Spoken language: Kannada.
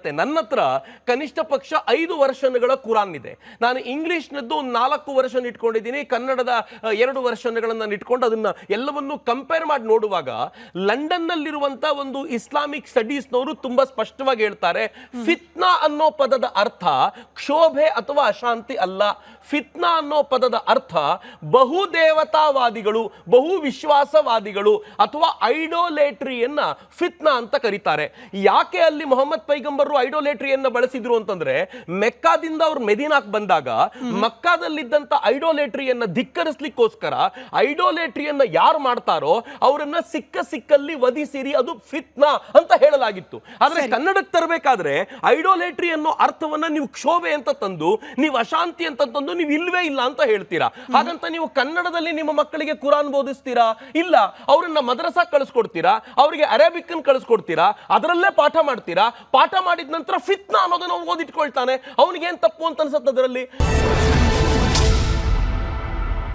ಆಗುತ್ತೆ. ನನ್ನ ಹತ್ರ ಕನಿಷ್ಠ ಪಕ್ಷ 5 ವರ್ಷಗಳ ಕುರಾನ್ ಇದೆ. ನಾನು ಇಂಗ್ಲಿಷ್ನದ್ದು 4 ವರ್ಷ ಇಟ್ಕೊಂಡಿದ್ದೀನಿ, ಕನ್ನಡದ 2 ವರ್ಷಗಳನ್ನು ಇಟ್ಕೊಂಡು ಅದನ್ನ ಎಲ್ಲವನ್ನು ಕಂಪೇರ್ ಮಾಡಿ ನೋಡುವಾಗ ಲಂಡನ್ ನಲ್ಲಿರುವಂತಹ ಒಂದು ಇಸ್ಲಾಮಿಕ್ ಸ್ಟಡೀಸ್ನವರು ತುಂಬಾ ಸ್ಪಷ್ಟವಾಗಿ ಹೇಳ್ತಾರೆ, ಫಿತ್ನಾ ಅನ್ನೋ ಪದದ ಅರ್ಥ ಕ್ಷೋಭೆ ಅಥವಾ ಅಶಾಂತಿ ಅಲ್ಲ. ಫಿತ್ನಾ ಅನ್ನೋ ಪದದ ಅರ್ಥ ಬಹುದೇವತಾವಾದಿಗಳು, ಬಹು ವಿಶ್ವಾಸವಾದಿಗಳು ಅಥವಾ ಐಡೋಲೇಟ್ರಿಯನ್ನ ಫಿತ್ನಾ ಅಂತ ಕರೀತಾರೆ. ಯಾಕೆ ಅಲ್ಲಿ ಮೊಹಮ್ಮದ್ ಪೈಗಂಬರರು ಐಡೋಲೇಟ್ರಿಯನ್ನ ಬಳಸಿದ್ರು ಅಂತಂದ್ರೆ, ಮೆಕ್ಕಾದಿಂದ ಅವ್ರು ಮೆದಿನಾಕ್ ಬಂದಾಗ ಮಕ್ಕಾದಲ್ಲಿದ್ದಂತ ಐಡೋಲೇಟ್ರಿಯನ್ನ ಧಿಕ್ಕರಿಸ್ಲಿಕ್ಕೋಸ್ಕರ ಐಡೋಲೇಟ್ರಿಯನ್ನ ಯಾರು ಮಾಡ್ತಾರೋ ಅವರನ್ನ ಸಿಕ್ಕಲ್ಲಿ ವಧಿಸಿರಿ, ಅದು ಫಿತ್ನಾ ಅಂತ ಹೇಳಲಾಗಿತ್ತು. ಆದ್ರೆ ಕನ್ನಡಕ್ಕೆ ತರಬೇಕಾದ್ರೆ ಐಡೋಲೇಟ್ರಿ ಅನ್ನೋ ಅರ್ಥವನ್ನ ನೀವು ಕ್ಷೋಭೆ ಅಂತ ತಂದು, ನೀವು ಅಶಾಂತಿ ಅಂತ ತಂದು ನೀವು ಇಲ್ವೇ ಇಲ್ಲ ಅಂತ ಹೇಳ್ತೀರಾ. ಹಾಗಂತ ನೀವು ಕನ್ನಡದಲ್ಲಿ ನಿಮ್ಮ ಮಕ್ಕಳಿಗೆ ಕುರಾನ್ ಬೋಧಿಸ್ತೀರಾ? ಇಲ್ಲ. ಅವರನ್ನ ಮದ್ರಸಾ ಕಳಿಸ್ಕೊಡ್ತೀರಾ, ಅವರಿಗೆ ಅರೇಬಿಕ್ ಅನ್ನು ಕಳಿಸ್ಕೊಡ್ತೀರಾ, ಅದರಲ್ಲೇ ಪಾಠ ಮಾಡ್ತೀರಾ. ಪಾಠ ಮಾಡಿದ ನಂತರ ಫಿತ್ನಾ ಅನ್ನೋದನ್ನ ಅವ್ನು ಓದಿಟ್ಕೊಳ್ತಾನೆ. ಅವನಿಗೇನ್ ತಪ್ಪು ಅಂತ ಅನ್ಸುತ್ತೆ ಅದರಲ್ಲಿ?